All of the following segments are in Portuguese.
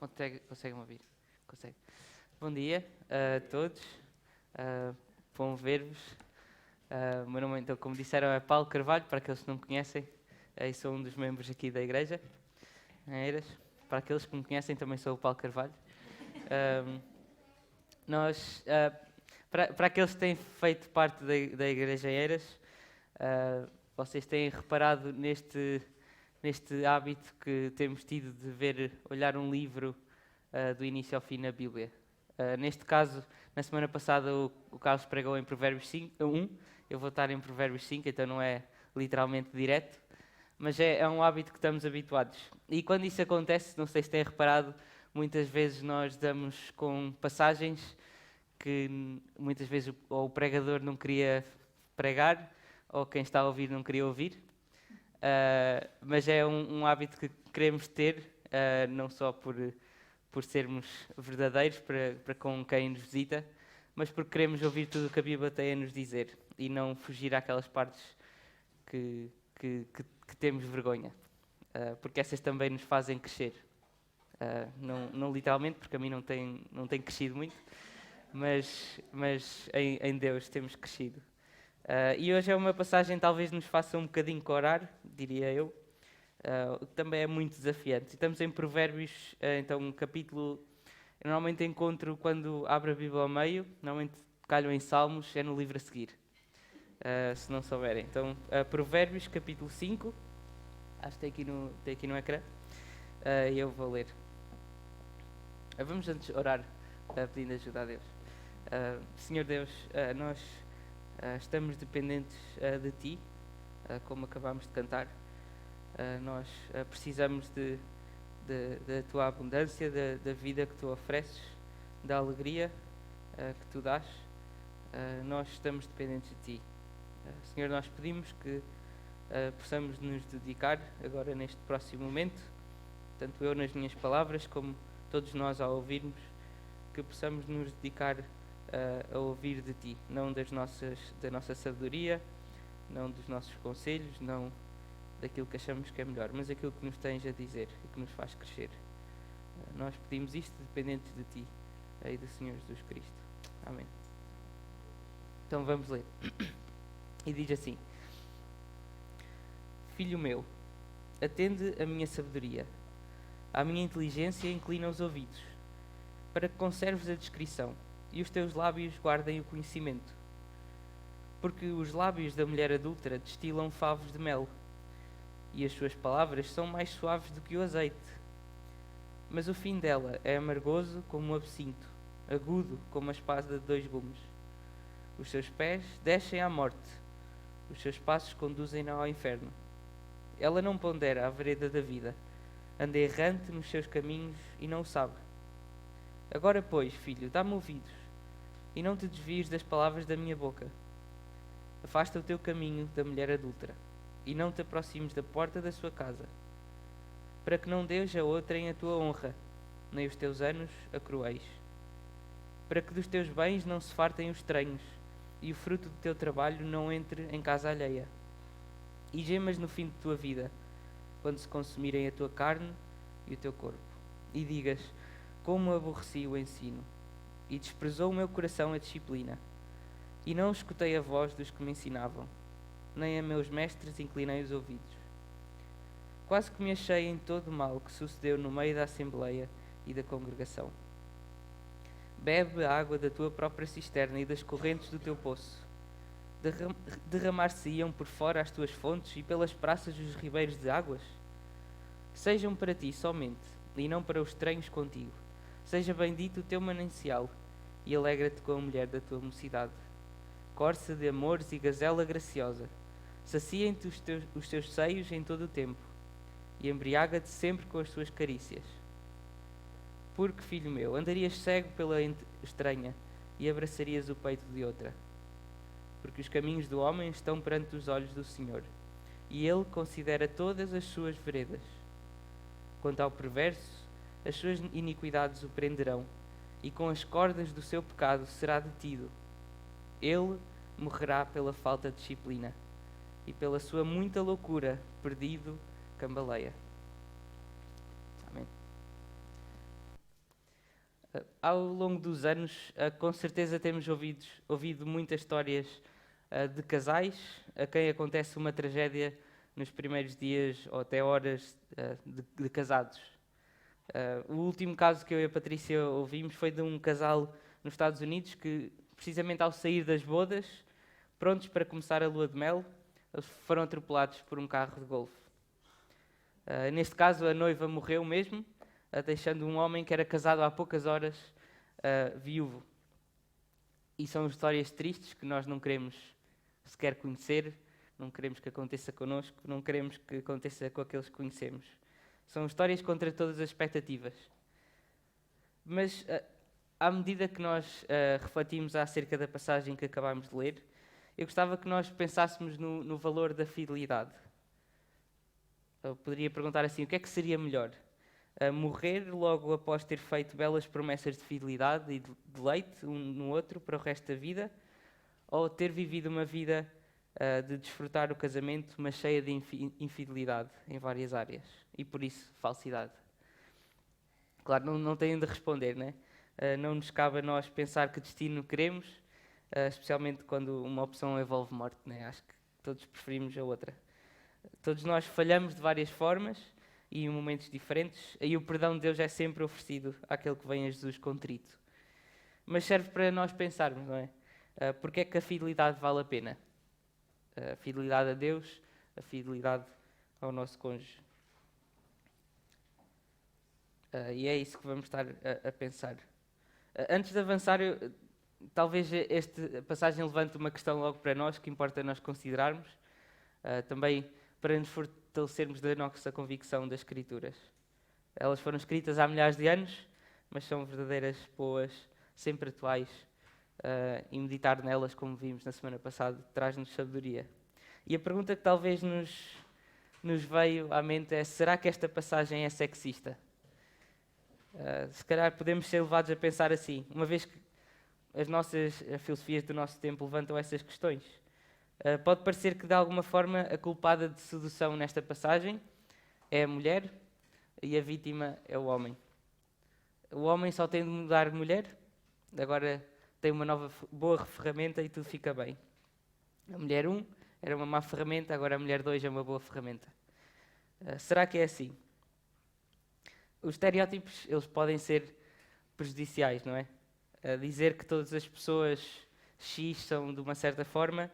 Conseguem ouvir? Consegue. Bom dia a todos. Bom ver-vos. O meu nome, então, como disseram, é Paulo Carvalho, para aqueles que não me conhecem. E sou um dos membros aqui da igreja, em Eiras. Para aqueles que me conhecem, também sou o Paulo Carvalho. Nós, para aqueles que têm feito parte da igreja em Eiras, vocês têm reparado neste hábito que temos tido de olhar um livro do início ao fim na Bíblia. Neste caso, na semana passada o Carlos pregou em Provérbios 1, eu vou estar em Provérbios 5, então não é literalmente direto, mas é um hábito que estamos habituados. E quando isso acontece, não sei se têm reparado, muitas vezes nós damos com passagens que muitas vezes ou o pregador não queria pregar, ou quem está a ouvir não queria ouvir. Mas é um hábito que queremos ter, não só por sermos verdadeiros para com quem nos visita, mas porque queremos ouvir tudo o que a Bíblia tem a nos dizer e não fugir àquelas partes que temos vergonha, porque essas também nos fazem crescer. Não literalmente, porque a mim não tem crescido muito, mas em Deus temos crescido. E hoje é uma passagem que talvez nos faça um bocadinho corar, diria eu, que também é muito desafiante. Estamos em Provérbios, então um capítulo, eu normalmente encontro quando abro a Bíblia ao meio, normalmente calho em Salmos, é no livro a seguir, se não souberem. Então, Provérbios, capítulo 5, acho que tem aqui no ecrã, e eu vou ler. Vamos antes orar, pedindo ajuda a Deus. Senhor Deus, nós estamos dependentes de Ti, como acabámos de cantar. Nós precisamos da Tua abundância, da vida que Tu ofereces, da alegria que Tu dás. Nós estamos dependentes de Ti. Senhor, nós pedimos que possamos nos dedicar agora neste próximo momento, tanto eu nas minhas palavras como todos nós ao ouvirmos, que possamos nos dedicar a ouvir de Ti, não da nossa sabedoria, não dos nossos conselhos, não daquilo que achamos que é melhor, mas aquilo que nos tens a dizer e que nos faz crescer. Nós pedimos isto dependentes de Ti e do Senhor Jesus Cristo. Amém. Então vamos ler. E diz assim: Filho meu, atende a minha sabedoria, à minha inteligência inclina os ouvidos, para que conserves a discrição e os teus lábios guardem o conhecimento. Porque os lábios da mulher adúltera destilam favos de mel, e as suas palavras são mais suaves do que o azeite. Mas o fim dela é amargoso como o absinto, agudo como a espada de 2 gumes. Os seus pés descem à morte, os seus passos conduzem-na ao inferno. Ela não pondera a vereda da vida, anda errante nos seus caminhos e não o sabe. Agora, pois, filho, dá-me ouvidos, e não te desvies das palavras da minha boca. Afasta o teu caminho da mulher adúltera, e não te aproximes da porta da sua casa, para que não deus a outrem a tua honra, nem os teus anos a cruéis. Para que dos teus bens não se fartem os estranhos, e o fruto do teu trabalho não entre em casa alheia. E gemas no fim de tua vida, quando se consumirem a tua carne e o teu corpo. E digas: como aborreci o ensino, e desprezou o meu coração a disciplina. E não escutei a voz dos que me ensinavam, nem a meus mestres inclinei os ouvidos. Quase que me achei em todo o mal que sucedeu no meio da assembleia e da congregação. Bebe a água da tua própria cisterna e das correntes do teu poço. Derramar-se-iam por fora as tuas fontes e pelas praças os ribeiros de águas? Sejam para ti somente, e não para os estranhos contigo. Seja bendito o teu manancial, e alegra-te com a mulher da tua mocidade. Corça de amores e gazela graciosa, saciem-te os teus seios em todo o tempo, e embriaga-te sempre com as suas carícias. Porque, filho meu, andarias cego pela estranha, e abraçarias o peito de outra. Porque os caminhos do homem estão perante os olhos do Senhor, e Ele considera todas as suas veredas. Quanto ao perverso, as suas iniquidades o prenderão, e com as cordas do seu pecado será detido. Ele morrerá pela falta de disciplina, e pela sua muita loucura, perdido, cambaleia. Amém. ao longo dos anos, com certeza temos ouvido muitas histórias de casais a quem acontece uma tragédia nos primeiros dias ou até horas de casados. O último caso que eu e a Patrícia ouvimos foi de um casal nos Estados Unidos que, precisamente ao sair das bodas, prontos para começar a lua de mel, eles foram atropelados por um carro de golfe. Neste caso, a noiva morreu mesmo, deixando um homem que era casado há poucas horas, viúvo. E são histórias tristes que nós não queremos sequer conhecer, não queremos que aconteça connosco, não queremos que aconteça com aqueles que conhecemos. São histórias contra todas as expectativas. Mas, à medida que nós refletimos acerca da passagem que acabámos de ler, eu gostava que nós pensássemos no valor da fidelidade. Eu poderia perguntar assim, o que é que seria melhor? Morrer logo após ter feito belas promessas de fidelidade e de deleite um no outro para o resto da vida? Ou ter vivido uma vida de desfrutar o casamento, mas cheia de infidelidade em várias áreas? E por isso, falsidade. Claro, não têm de responder, né? Não nos cabe a nós pensar que destino queremos, especialmente quando uma opção envolve morte, né? Acho que todos preferimos a outra. Todos nós falhamos de várias formas e em momentos diferentes, e o perdão de Deus é sempre oferecido àquele que vem a Jesus contrito. Mas serve para nós pensarmos, não é? Porque é que a fidelidade vale a pena? A fidelidade a Deus, a fidelidade ao nosso cônjuge. E é isso que vamos estar a pensar. Antes de avançar, talvez esta passagem levante uma questão logo para nós, que importa nós considerarmos, também para nos fortalecermos da nossa convicção das Escrituras. Elas foram escritas há milhares de anos, mas são verdadeiras, boas, sempre atuais, e meditar nelas, como vimos na semana passada, traz-nos sabedoria. E a pergunta que talvez nos veio à mente é: será que esta passagem é sexista? Se calhar podemos ser levados a pensar assim, uma vez que as filosofias do nosso tempo levantam essas questões. Pode parecer que, de alguma forma, a culpada de sedução nesta passagem é a mulher e a vítima é o homem. O homem só tem de mudar mulher, agora tem uma nova boa ferramenta e tudo fica bem. A mulher 1 era uma má ferramenta, agora a mulher 2 é uma boa ferramenta. Será que é assim? Os estereótipos, eles podem ser prejudiciais, não é? Dizer que todas as pessoas X são de uma certa forma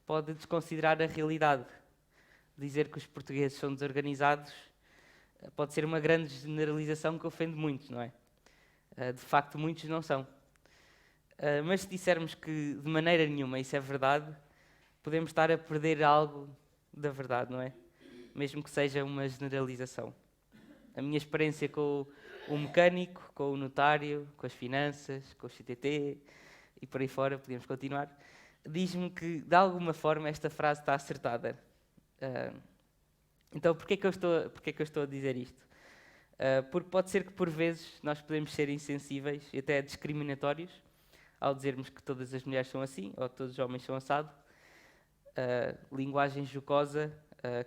pode desconsiderar a realidade. Dizer que os portugueses são desorganizados pode ser uma grande generalização que ofende muitos, não é? De facto, muitos não são. Mas se dissermos que de maneira nenhuma isso é verdade, podemos estar a perder algo da verdade, não é? Mesmo que seja uma generalização. A minha experiência com o mecânico, com o notário, com as finanças, com o CTT e por aí fora, podemos continuar, diz-me que, de alguma forma, esta frase está acertada. Então, porquê que eu estou a dizer isto? Porque pode ser que, por vezes, nós podemos ser insensíveis e até discriminatórios ao dizermos que todas as mulheres são assim, ou que todos os homens são assado. Linguagem jocosa,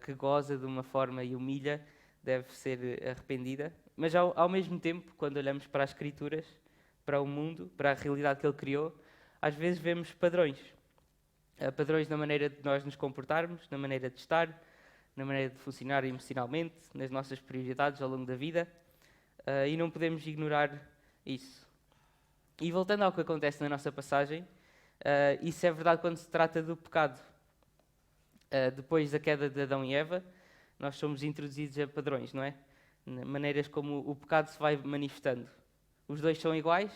que goza de uma forma e humilha, deve ser arrependida. Mas, ao mesmo tempo, quando olhamos para as Escrituras, para o mundo, para a realidade que Ele criou, às vezes vemos padrões. Padrões na maneira de nós nos comportarmos, na maneira de estar, na maneira de funcionar emocionalmente, nas nossas prioridades ao longo da vida, e não podemos ignorar isso. E voltando ao que acontece na nossa passagem, isso é verdade quando se trata do pecado. Depois da queda de Adão e Eva, nós somos introduzidos a padrões, não é? Maneiras como o pecado se vai manifestando. Os dois são iguais,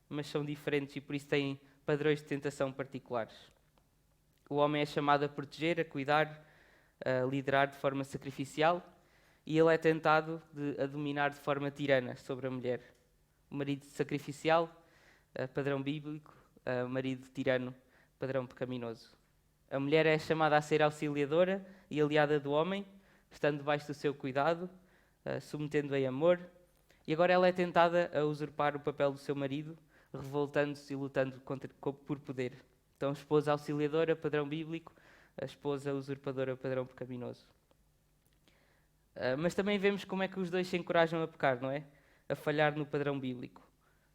mas são diferentes e por isso têm padrões de tentação particulares. O homem é chamado a proteger, a cuidar, a liderar de forma sacrificial e ele é tentado a dominar de forma tirana sobre a mulher. O marido sacrificial, padrão bíblico, o marido tirano, padrão pecaminoso. A mulher é chamada a ser auxiliadora e aliada do homem, estando debaixo do seu cuidado, submetendo-a em amor, e agora ela é tentada a usurpar o papel do seu marido, revoltando-se e lutando por poder. Então, a esposa auxiliadora, padrão bíblico, a esposa usurpadora, padrão pecaminoso. Mas também vemos como é que os dois se encorajam a pecar, não é? A falhar no padrão bíblico.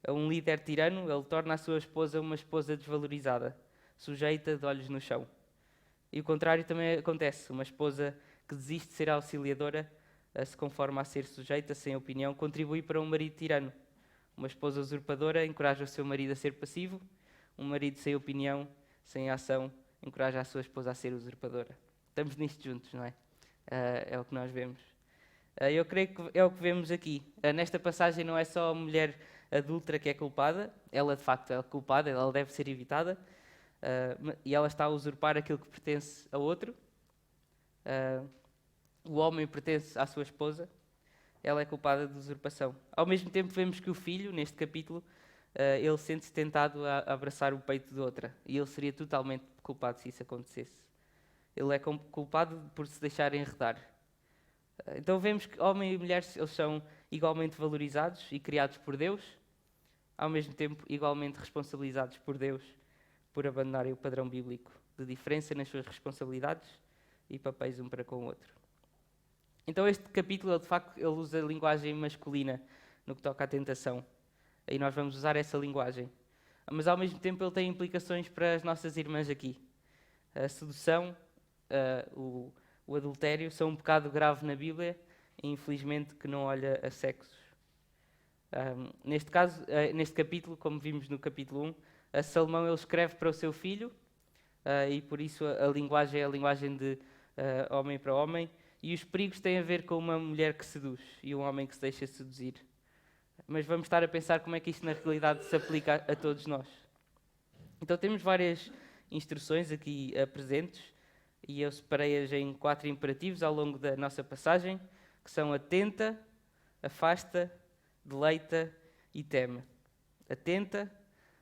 A um líder tirano, ele torna a sua esposa uma esposa desvalorizada, sujeita de olhos no chão. E o contrário também acontece. Uma esposa que desiste de ser auxiliadora, se conforma a ser sujeita, sem opinião, contribui para um marido tirano. Uma esposa usurpadora encoraja o seu marido a ser passivo. Um marido sem opinião, sem ação, encoraja a sua esposa a ser usurpadora. Estamos nisto juntos, não é? É o que nós vemos. Eu creio que é o que vemos aqui. Nesta passagem não é só a mulher adúltera que é culpada, ela de facto é culpada, ela deve ser evitada, e ela está a usurpar aquilo que pertence a outro. O homem pertence à sua esposa, ela é culpada de usurpação. Ao mesmo tempo vemos que o filho, neste capítulo, ele sente-se tentado a abraçar o peito de outra, e ele seria totalmente culpado se isso acontecesse. Ele é culpado por se deixar enredar. Então vemos que homem e mulher eles são igualmente valorizados e criados por Deus, ao mesmo tempo igualmente responsabilizados por Deus por abandonarem o padrão bíblico de diferença nas suas responsabilidades e papéis um para com o outro. Então este capítulo, de facto, ele usa a linguagem masculina no que toca à tentação. E nós vamos usar essa linguagem. Mas ao mesmo tempo ele tem implicações para as nossas irmãs aqui. A sedução, o adultério são um pecado grave na Bíblia e infelizmente que não olha a sexos. Neste caso, neste capítulo, como vimos no capítulo 1, Salomão ele escreve para o seu filho e por isso a linguagem é a linguagem de homem para homem, e os perigos têm a ver com uma mulher que seduz e um homem que se deixa seduzir. Mas vamos estar a pensar como é que isto na realidade se aplica a todos nós. Então temos várias instruções aqui presentes, e eu separei-as em 4 imperativos ao longo da nossa passagem, que são atenta, afasta, deleita e teme. Atenta,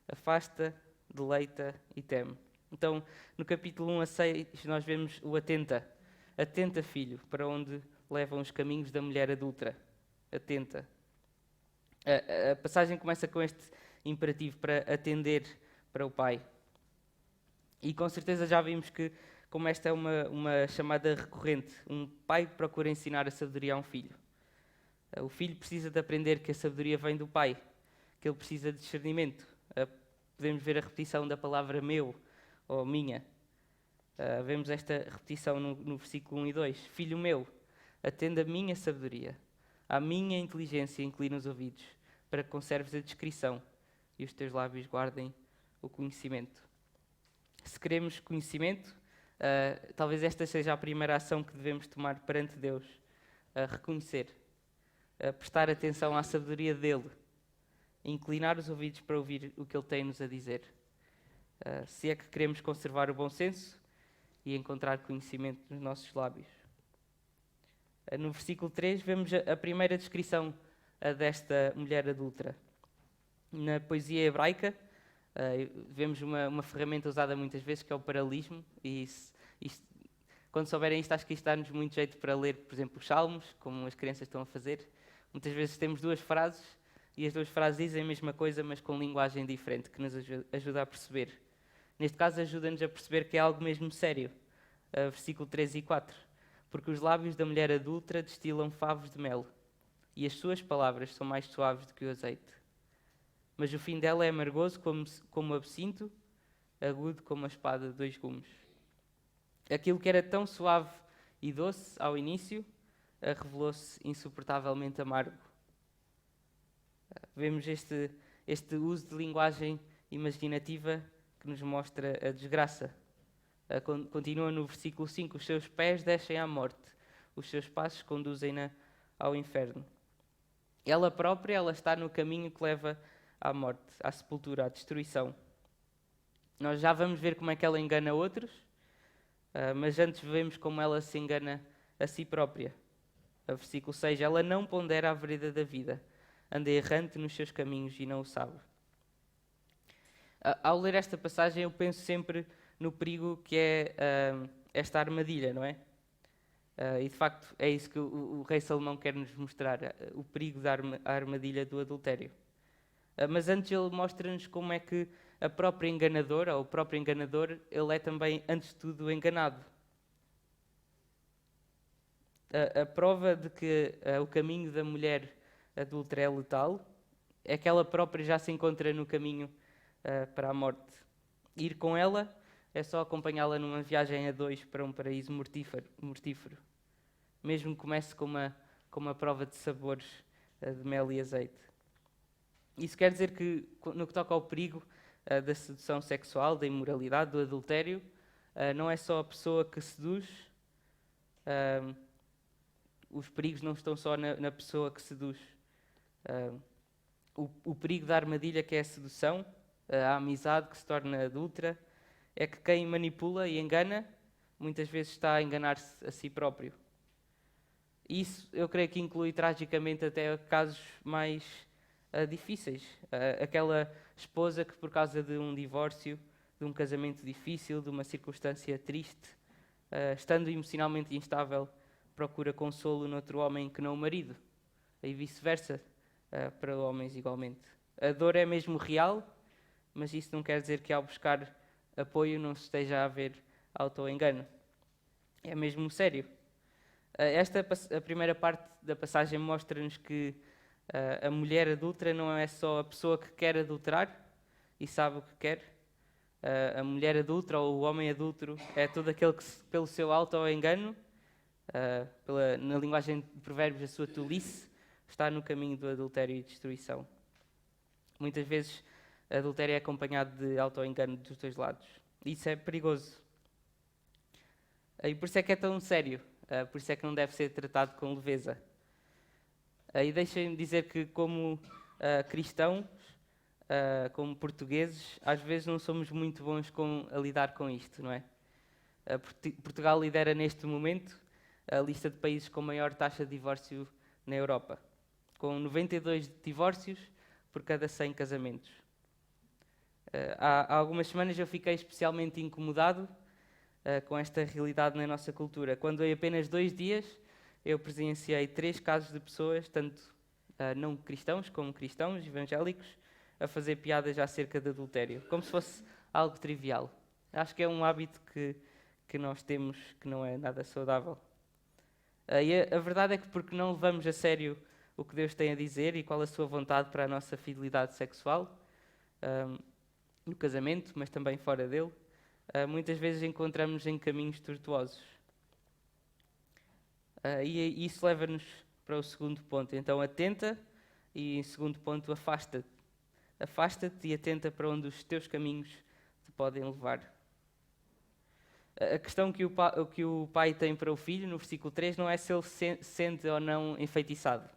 afasta, deleita e teme. Então, no capítulo 1 a 6, nós vemos o atenta. Atenta, filho, para onde levam os caminhos da mulher adúltera. Atenta. A passagem começa com este imperativo para atender para o pai. E com certeza já vimos que, como esta é uma chamada recorrente, um pai procura ensinar a sabedoria a um filho. O filho precisa de aprender que a sabedoria vem do pai, que ele precisa de discernimento. Podemos ver a repetição da palavra meu ou minha. Vemos esta repetição no versículo 1 e 2. Filho meu, atenda a minha sabedoria, à minha inteligência inclina os ouvidos, para que conserves a discrição e os teus lábios guardem o conhecimento. Se queremos conhecimento, talvez esta seja a primeira ação que devemos tomar perante Deus, reconhecer, prestar atenção à sabedoria dele, inclinar os ouvidos para ouvir o que ele tem-nos a dizer. Se é que queremos conservar o bom senso e encontrar conhecimento nos nossos lábios. No versículo 3 vemos a primeira descrição desta mulher adúltera. Na poesia hebraica, vemos uma ferramenta usada muitas vezes, que é o paralelismo, e quando souberem isto, acho que isto dá-nos muito jeito para ler, por exemplo, os salmos, como as crianças estão a fazer. Muitas vezes temos 2 frases, e as 2 frases dizem a mesma coisa, mas com linguagem diferente, que nos ajuda a perceber. Neste caso, ajuda-nos a perceber que é algo mesmo sério. Versículo 3 e 4. Porque os lábios da mulher adúltera destilam favos de mel, e as suas palavras são mais suaves do que o azeite. Mas o fim dela é amargoso como o absinto, agudo como a espada de 2 gumes. Aquilo que era tão suave e doce ao início, revelou-se insuportavelmente amargo. Vemos este uso de linguagem imaginativa que nos mostra a desgraça. Continua no versículo 5, os seus pés descem à morte, os seus passos conduzem-na ao inferno. Ela própria, ela está no caminho que leva à morte, à sepultura, à destruição. Nós já vamos ver como é que ela engana outros, mas antes vemos como ela se engana a si própria. Versículo 6, ela não pondera a vereda da vida, anda errante nos seus caminhos e não o sabe. Ao ler esta passagem eu penso sempre no perigo que é esta armadilha, não é? E de facto é isso que o rei Salomão quer nos mostrar, o perigo da armadilha do adultério. Mas antes ele mostra-nos como é que a própria enganadora, ou o próprio enganador, ele é também, antes de tudo, enganado. A prova de que o caminho da mulher adúltera é letal é que ela própria já se encontra no caminho para a morte. Ir com ela é só acompanhá-la numa viagem a dois para um paraíso mortífero. Mesmo que comece com uma prova de sabores de mel e azeite. Isso quer dizer que, no que toca ao perigo da sedução sexual, da imoralidade, do adultério, não é só a pessoa que seduz, os perigos não estão só na pessoa que seduz. O perigo da armadilha, que é a sedução, a amizade que se torna adúltera, é que quem manipula e engana, muitas vezes está a enganar-se a si próprio. Isso, eu creio que inclui tragicamente até casos mais difíceis. Aquela esposa que, por causa de um divórcio, de um casamento difícil, de uma circunstância triste, estando emocionalmente instável, procura consolo noutro homem que não o marido. E vice-versa, para homens igualmente. A dor é mesmo real, mas isso não quer dizer que ao buscar apoio não se esteja a haver auto-engano. É mesmo sério. A primeira parte da passagem mostra-nos que a mulher adúltera não é só a pessoa que quer adulterar e sabe o que quer. A mulher adúltera ou o homem adúltero é todo aquele que, pelo seu auto-engano, na linguagem de provérbios, a sua tolice, está no caminho do adultério e destruição. Muitas vezes, adultério é acompanhado de auto-engano dos dois lados. Isso é perigoso. E por isso é que é tão sério. Por isso é que não deve ser tratado com leveza. E deixem-me dizer que, como cristãos, como portugueses, às vezes não somos muito bons a lidar com isto, não é? Portugal lidera neste momento a lista de países com maior taxa de divórcio na Europa, com 92 divórcios por cada 100 casamentos. Há algumas semanas eu fiquei especialmente incomodado com esta realidade na nossa cultura, quando em apenas 2 dias eu presenciei 3 casos de pessoas, tanto não cristãos como cristãos, evangélicos, a fazer piadas acerca de adultério, como se fosse algo trivial. Acho que é um hábito que nós temos que não é nada saudável. E a verdade é que, porque não levamos a sério o que Deus tem a dizer e qual a sua vontade para a nossa fidelidade sexual, no casamento, mas também fora dele, muitas vezes encontramos em caminhos tortuosos. E isso leva-nos para o segundo ponto. Então, atenta e, em segundo ponto, afasta-te. Afasta-te e atenta para onde os teus caminhos te podem levar. A questão que o pai tem para o filho, no versículo 3, não é se ele se sente ou não enfeitiçado.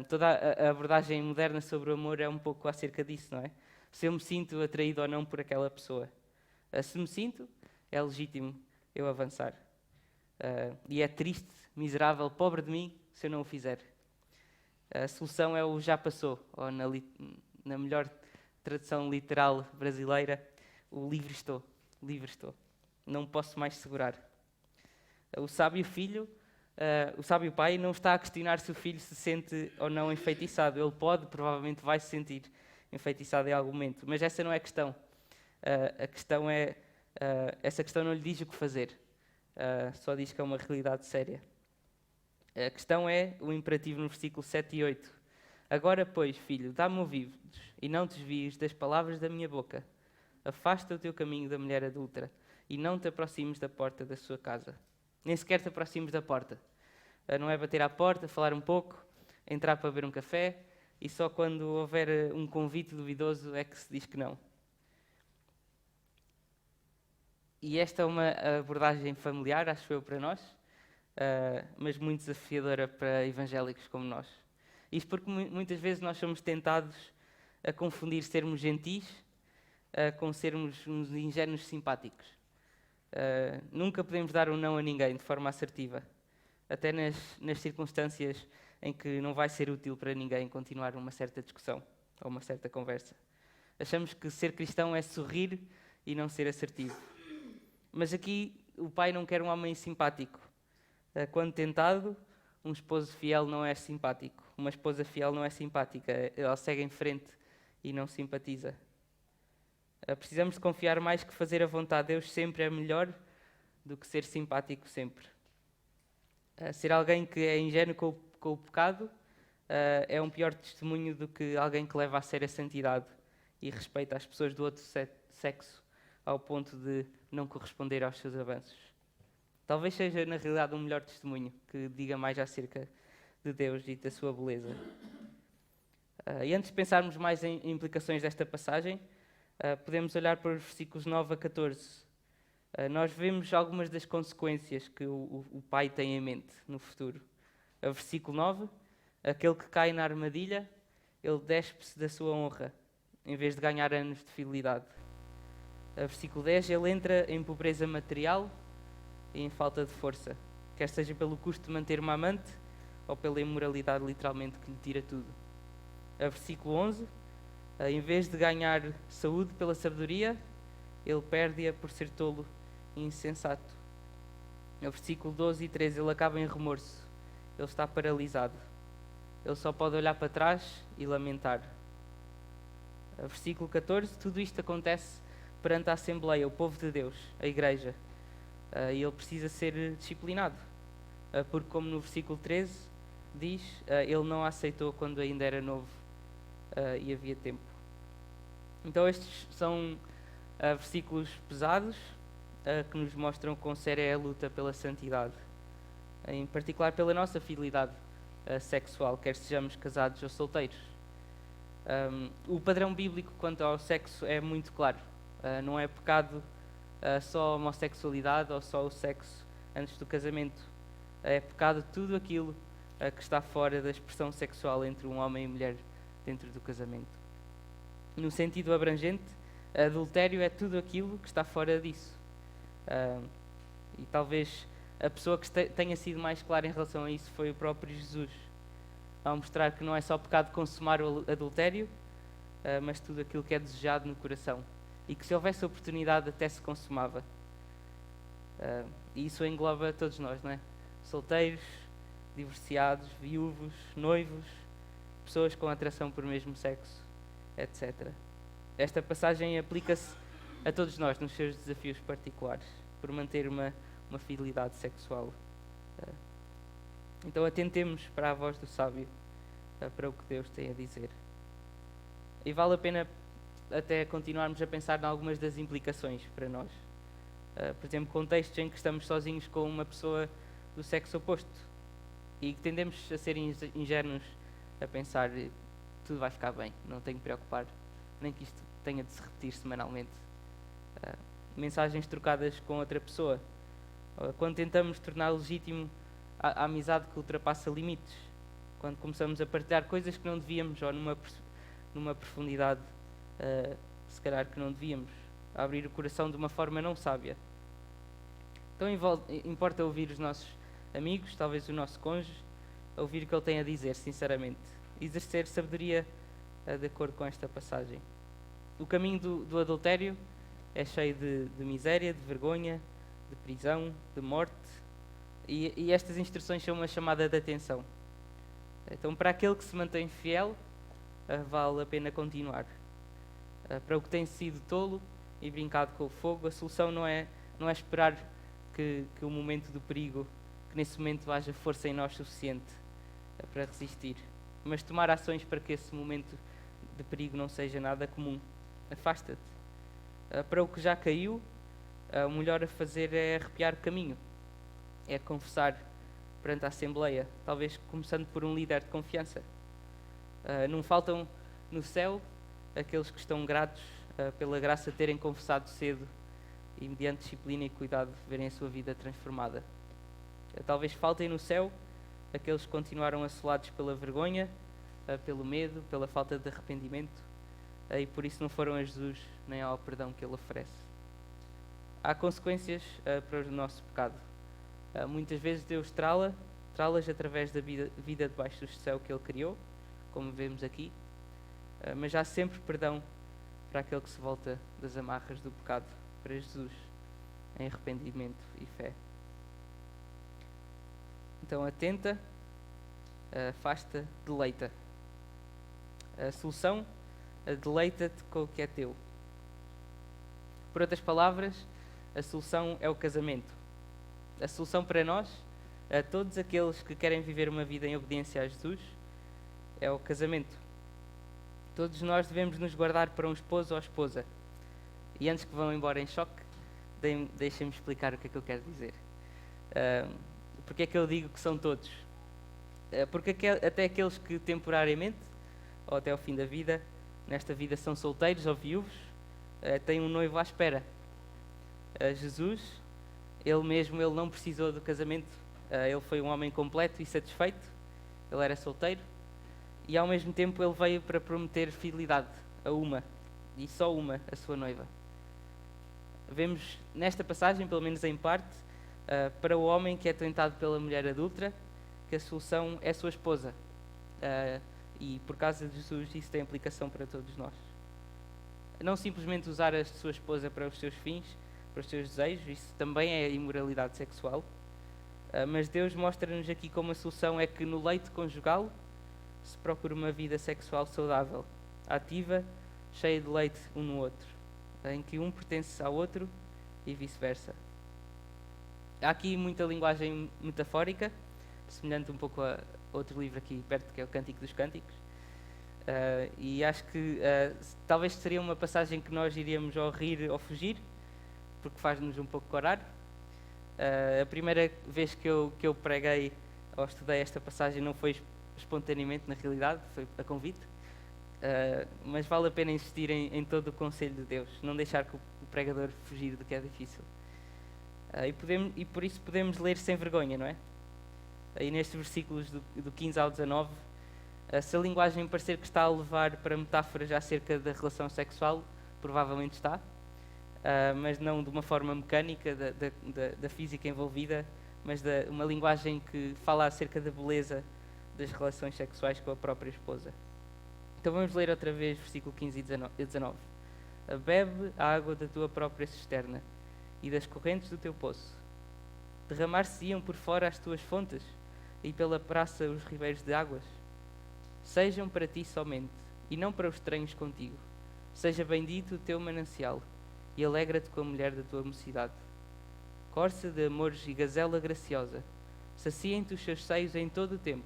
Toda a abordagem moderna sobre o amor é um pouco acerca disso, não é? Se eu me sinto atraído ou não por aquela pessoa. Se me sinto, é legítimo eu avançar. E é triste, miserável, pobre de mim, se eu não o fizer. A solução é o já passou, ou na melhor tradução literal brasileira, o livre estou. Livre estou. Não posso mais segurar. O sábio pai não está a questionar se o filho se sente ou não enfeitiçado. Ele provavelmente vai se sentir enfeitiçado em algum momento. Mas essa não é a questão. Essa questão não lhe diz o que fazer. Só diz que é uma realidade séria. A questão é o imperativo no versículo 7 e 8. Agora, pois, filho, dá-me ouvidos e não te desvies das palavras da minha boca. Afasta o teu caminho da mulher adúltera e não te aproximes da porta da sua casa. Nem sequer te aproximes da porta. Não é bater à porta, falar um pouco, entrar para beber um café e só quando houver um convite duvidoso é que se diz que não. E esta é uma abordagem familiar, acho eu, para nós, mas muito desafiadora para evangélicos como nós. Isto porque muitas vezes nós somos tentados a confundir sermos gentis com sermos uns ingênuos simpáticos. Nunca podemos dar um não a ninguém de forma assertiva, até nas circunstâncias em que não vai ser útil para ninguém continuar uma certa discussão ou uma certa conversa. Achamos que ser cristão é sorrir e não ser assertivo. Mas aqui o pai não quer um homem simpático. Quando tentado, um esposo fiel não é simpático. Uma esposa fiel não é simpática. Ela segue em frente e não simpatiza. Precisamos de confiar mais que fazer a vontade de Deus sempre é melhor do que ser simpático sempre. Ser alguém que é ingênuo com o pecado é um pior testemunho do que alguém que leva a sério a santidade e respeita as pessoas do outro sexo ao ponto de não corresponder aos seus avanços. Talvez seja, na realidade, um melhor testemunho que diga mais acerca de Deus e da sua beleza. E antes de pensarmos mais em implicações desta passagem, podemos olhar para os versículos 9 a 14. Nós vemos algumas das consequências que o pai tem em mente no futuro. Versículo 9, aquele que cai na armadilha, ele despe-se da sua honra, em vez de ganhar anos de fidelidade. Versículo 10, ele entra em pobreza material e em falta de força, quer seja pelo custo de manter uma amante ou pela imoralidade literalmente que lhe tira tudo. Versículo 11, em vez de ganhar saúde pela sabedoria, ele perde-a por ser tolo e insensato. Versículo 12 e 13, ele acaba em remorso, ele está paralisado, ele só pode olhar para trás e lamentar. Versículo 14, tudo isto acontece perante a Assembleia, o povo de Deus, a Igreja, e ele precisa ser disciplinado, porque como no versículo 13 diz, ele não a aceitou quando ainda era novo e havia tempo. Então estes são versículos pesados que nos mostram quão séria é a luta pela santidade, em particular pela nossa fidelidade sexual, quer sejamos casados ou solteiros. O padrão bíblico quanto ao sexo é muito claro. Não é pecado só a homossexualidade ou só o sexo antes do casamento. É pecado tudo aquilo que está fora da expressão sexual entre um homem e mulher dentro do casamento. No sentido abrangente, adultério é tudo aquilo que está fora disso. E talvez a pessoa que tenha sido mais clara em relação a isso foi o próprio Jesus, ao mostrar que não é só pecado consumar o adultério, mas tudo aquilo que é desejado no coração. E que se houvesse oportunidade até se consumava. E isso engloba todos nós, não é? Solteiros, divorciados, viúvos, noivos, pessoas com atração por mesmo sexo, etc. Esta passagem aplica-se a todos nós nos seus desafios particulares, por manter uma fidelidade sexual. Então atentemos para a voz do sábio, para o que Deus tem a dizer. E vale a pena até continuarmos a pensar em algumas das implicações para nós. Por exemplo, contextos em que estamos sozinhos com uma pessoa do sexo oposto e que tendemos a ser ingênuos a pensar tudo vai ficar bem, não tenho que preocupar, nem que isto tenha de se repetir semanalmente. Mensagens trocadas com outra pessoa, quando tentamos tornar legítimo a amizade que ultrapassa limites, quando começamos a partilhar coisas que não devíamos ou numa profundidade se calhar que não devíamos, a abrir o coração de uma forma não sábia. Então importa ouvir os nossos amigos, talvez o nosso cônjuge, ouvir o que ele tem a dizer, sinceramente. Exercer sabedoria de acordo com esta passagem. O caminho do adultério é cheio de miséria, de vergonha, de prisão, de morte, e estas instruções são uma chamada de atenção. Então, para aquele que se mantém fiel, vale a pena continuar. Para o que tem sido tolo e brincado com o fogo, a solução não é esperar que o momento do perigo, que nesse momento haja força em nós suficiente para resistir, mas tomar ações para que esse momento de perigo não seja nada comum. Afasta-te. Para o que já caiu, o melhor a fazer é arrepiar o caminho, é confessar perante a Assembleia, talvez começando por um líder de confiança. Não faltam no céu aqueles que estão gratos pela graça de terem confessado cedo e, mediante disciplina e cuidado, verem a sua vida transformada. Talvez faltem no céu aqueles que continuaram assolados pela vergonha, pelo medo, pela falta de arrependimento, e por isso não foram a Jesus nem ao perdão que Ele oferece. Há consequências para o nosso pecado. Muitas vezes Deus trá-las através da vida debaixo do céu que Ele criou, como vemos aqui, mas há sempre perdão para aquele que se volta das amarras do pecado para Jesus, em arrependimento e fé. Então atenta, afasta, deleita. A solução, deleita-te com o que é teu. Por outras palavras, a solução é o casamento. A solução para nós, a todos aqueles que querem viver uma vida em obediência a Jesus, é o casamento. Todos nós devemos nos guardar para um esposo ou esposa. E antes que vão embora em choque, deixem-me explicar o que é que eu quero dizer. Porque é que eu digo que são todos? Porque até aqueles que temporariamente, ou até ao fim da vida, nesta vida são solteiros ou viúvos, têm um noivo à espera. Jesus, ele mesmo, ele não precisou do casamento. Ele foi um homem completo e satisfeito. Ele era solteiro. E ao mesmo tempo ele veio para prometer fidelidade a uma, e só uma, a sua noiva. Vemos nesta passagem, pelo menos em parte, para o homem que é tentado pela mulher adúltera, que a solução é a sua esposa. E por causa de Jesus isso tem aplicação para todos nós. Não simplesmente usar a sua esposa para os seus fins, para os seus desejos, isso também é imoralidade sexual. Mas Deus mostra-nos aqui como a solução é que no leito conjugal se procura uma vida sexual saudável, ativa, cheia de leite um no outro, em que um pertence ao outro e vice-versa. Há aqui muita linguagem metafórica, semelhante um pouco a outro livro aqui perto, que é o Cântico dos Cânticos. E acho que talvez seria uma passagem que nós iríamos ou rir ou fugir, porque faz-nos um pouco corar. A primeira vez que eu preguei ou estudei esta passagem não foi espontaneamente, na realidade, foi a convite. Mas vale a pena insistir em todo o conselho de Deus, não deixar que o pregador fugir do que é difícil. E por isso podemos ler sem vergonha, não é? Aí nestes versículos do 15 ao 19, se a linguagem parecer que está a levar para metáforas acerca da relação sexual, provavelmente está, mas não de uma forma mecânica da física envolvida, mas uma linguagem que fala acerca da beleza das relações sexuais com a própria esposa. Então vamos ler outra vez versículo 15 e 19. Bebe a água da tua própria cisterna e das correntes do teu poço. Derramar-se-iam por fora as tuas fontes e pela praça os ribeiros de águas. Sejam para ti somente e não para os estranhos contigo. Seja bendito o teu manancial e alegra-te com a mulher da tua mocidade. Corça de amores e gazela graciosa, saciem-te os seus seios em todo o tempo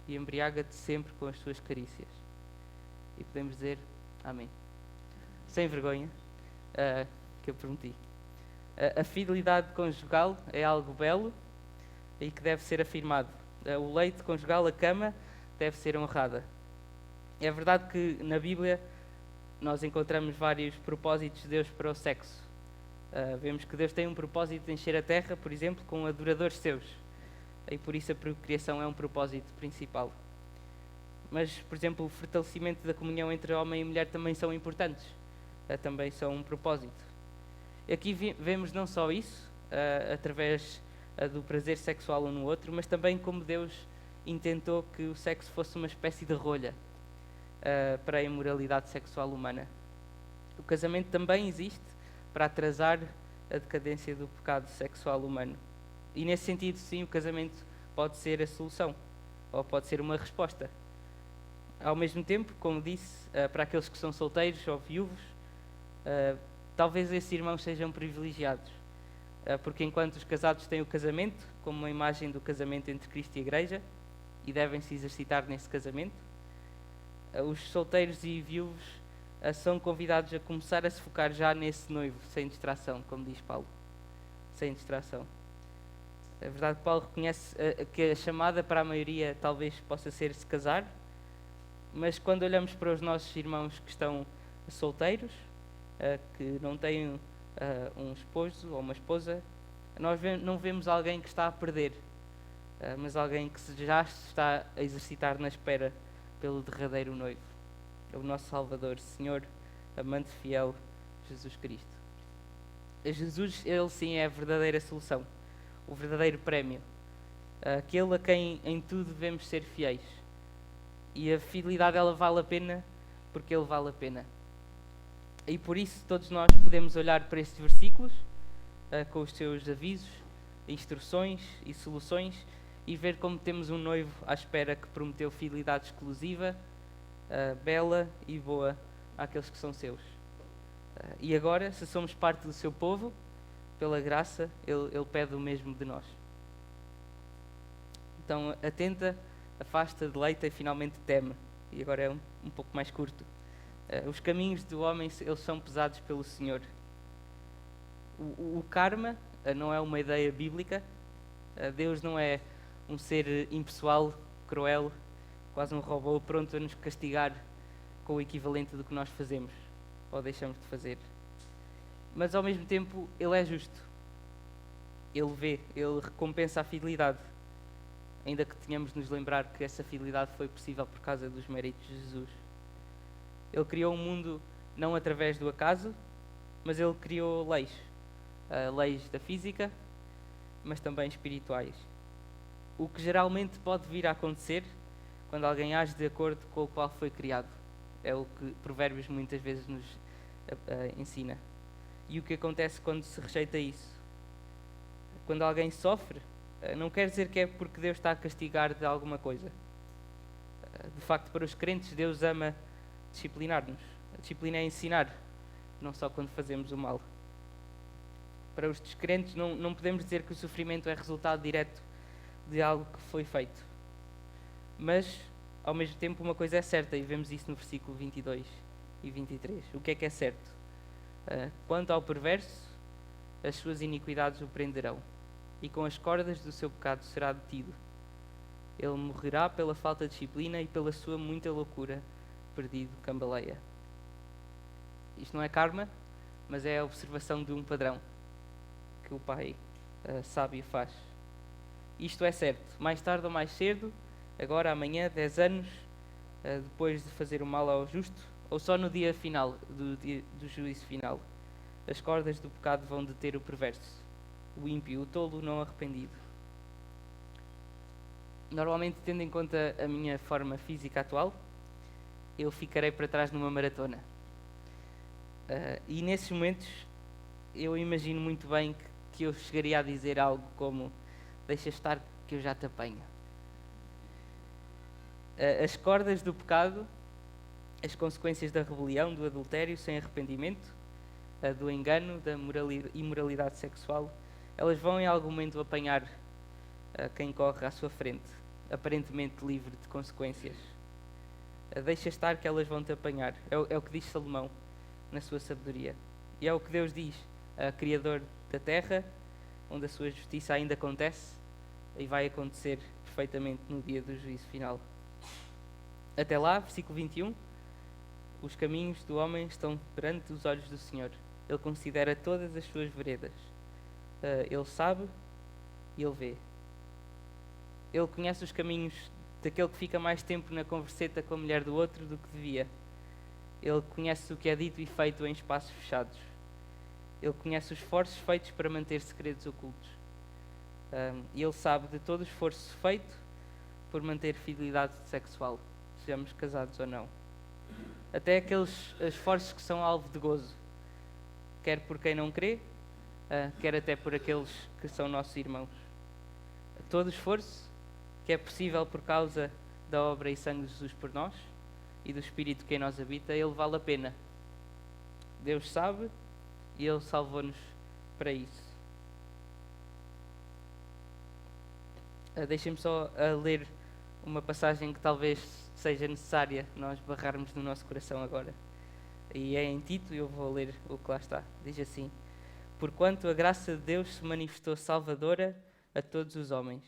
e embriaga-te sempre com as suas carícias. E podemos dizer amém. Sem vergonha, que eu prometi. A fidelidade conjugal é algo belo e que deve ser afirmado. O leito conjugal, a cama, deve ser honrada. É verdade que na Bíblia nós encontramos vários propósitos de Deus para o sexo. Vemos que Deus tem um propósito de encher a terra, por exemplo, com adoradores seus. E por isso a procriação é um propósito principal. Mas, por exemplo, o fortalecimento da comunhão entre homem e mulher também são importantes. Também são um propósito. Aqui vemos não só isso, através do prazer sexual um no outro, mas também como Deus intentou que o sexo fosse uma espécie de rolha para a imoralidade sexual humana. O casamento também existe para atrasar a decadência do pecado sexual humano. E nesse sentido, sim, o casamento pode ser a solução, ou pode ser uma resposta. Ao mesmo tempo, como disse, para aqueles que são solteiros ou viúvos, talvez esses irmãos sejam privilegiados, porque enquanto os casados têm o casamento como uma imagem do casamento entre Cristo e a Igreja, e devem se exercitar nesse casamento, os solteiros e viúvos são convidados a começar a se focar já nesse noivo, sem distração, como diz Paulo. Sem distração. É verdade que Paulo reconhece que a chamada para a maioria talvez possa ser se casar, mas quando olhamos para os nossos irmãos que estão solteiros, que não têm um esposo ou uma esposa, nós não vemos alguém que está a perder, mas alguém que já se está a exercitar na espera pelo derradeiro noivo, o nosso Salvador, Senhor, amante fiel, Jesus Cristo. Jesus, ele sim é a verdadeira solução, o verdadeiro prémio, aquele a quem em tudo devemos ser fiéis. E a fidelidade, ela vale a pena porque ele vale a pena. E por isso todos nós podemos olhar para estes versículos, com os seus avisos, instruções e soluções, e ver como temos um noivo à espera que prometeu fidelidade exclusiva, bela e boa àqueles que são seus. E agora, se somos parte do seu povo, pela graça, ele pede o mesmo de nós. Então, atenta, afasta, deleita e finalmente teme. e agora é um pouco mais curto. Os caminhos do homem, eles são pesados pelo Senhor. O karma não é uma ideia bíblica. Deus não é um ser impessoal, cruel, quase um robô pronto a nos castigar com o equivalente do que nós fazemos ou deixamos de fazer. Mas ao mesmo tempo Ele é justo. Ele vê, Ele recompensa a fidelidade, ainda que tenhamos de nos lembrar que essa fidelidade foi possível por causa dos méritos de Jesus. Ele criou um mundo não através do acaso, mas Ele criou leis. Leis da física, mas também espirituais. O que geralmente pode vir a acontecer quando alguém age de acordo com o qual foi criado. É o que Provérbios muitas vezes nos ensina. E o que acontece quando se rejeita isso? Quando alguém sofre, não quer dizer que é porque Deus está a castigar de alguma coisa. De facto, para os crentes, Deus ama disciplinar-nos. A disciplina é ensinar, não só quando fazemos o mal. Para os descrentes, não podemos dizer que o sofrimento é resultado direto de algo que foi feito. Mas, ao mesmo tempo, uma coisa é certa, e vemos isso no versículo 22 e 23. O que é certo? Quanto ao perverso, as suas iniquidades o prenderão, e com as cordas do seu pecado será detido. Ele morrerá pela falta de disciplina e pela sua muita loucura, perdido, cambaleia. Isto não é karma, mas é a observação de um padrão que o Pai sábio faz. Isto é certo, mais tarde ou mais cedo, agora, amanhã, 10 anos, depois de fazer o mal ao justo, ou só no dia final, do juízo final, as cordas do pecado vão deter o perverso, o ímpio, o tolo não arrependido. Normalmente, tendo em conta a minha forma física atual, eu ficarei para trás numa maratona. E nesses momentos, eu imagino muito bem que eu chegaria a dizer algo como: deixa estar que eu já te apanho. As cordas do pecado, as consequências da rebelião, do adultério sem arrependimento, do engano, da imoralidade sexual, elas vão em algum momento apanhar quem corre à sua frente, aparentemente livre de consequências. Deixa estar que elas vão te apanhar. É o que diz Salomão na sua sabedoria. E é o que Deus diz, Criador da terra, onde a sua justiça ainda acontece e vai acontecer perfeitamente no dia do juízo final. Até lá, versículo 21, os caminhos do homem estão perante os olhos do Senhor. Ele considera todas as suas veredas. Ele sabe e Ele vê. Ele conhece os caminhos daquele que fica mais tempo na converseta com a mulher do outro do que devia. Ele conhece o que é dito e feito em espaços fechados. Ele conhece os esforços feitos para manter segredos ocultos. E Ele sabe de todo o esforço feito por manter fidelidade sexual, sejamos casados ou não. Até aqueles esforços que são alvo de gozo, quer por quem não crê, quer até por aqueles que são nossos irmãos. Todo esforço que é possível por causa da obra e sangue de Jesus por nós e do Espírito que em nós habita, ele vale a pena. Deus sabe e Ele salvou-nos para isso. Deixem-me só ler uma passagem que talvez seja necessária nós barrarmos no nosso coração agora. E é em Tito, e eu vou ler o que lá está. Diz assim: porquanto a graça de Deus se manifestou salvadora a todos os homens,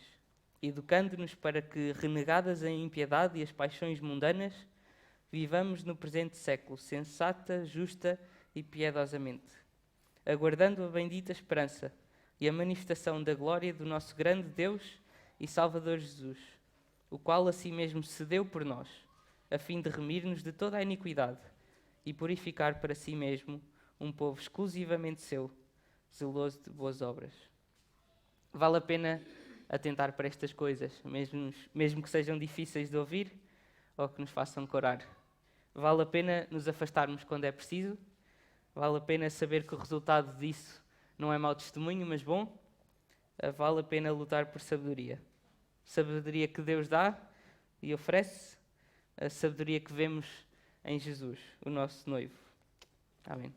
educando-nos para que, renegadas a impiedade e as paixões mundanas, vivamos no presente século sensata, justa e piedosamente, aguardando a bendita esperança e a manifestação da glória do nosso grande Deus e Salvador Jesus, o qual a si mesmo se deu por nós, a fim de remir-nos de toda a iniquidade e purificar para si mesmo um povo exclusivamente seu, zeloso de boas obras. Vale a pena atentar para estas coisas, mesmo que sejam difíceis de ouvir ou que nos façam corar. Vale a pena nos afastarmos quando é preciso. Vale a pena saber que o resultado disso não é mau testemunho, mas bom. Vale a pena lutar por sabedoria. Sabedoria que Deus dá e oferece. A sabedoria que vemos em Jesus, o nosso noivo. Amém.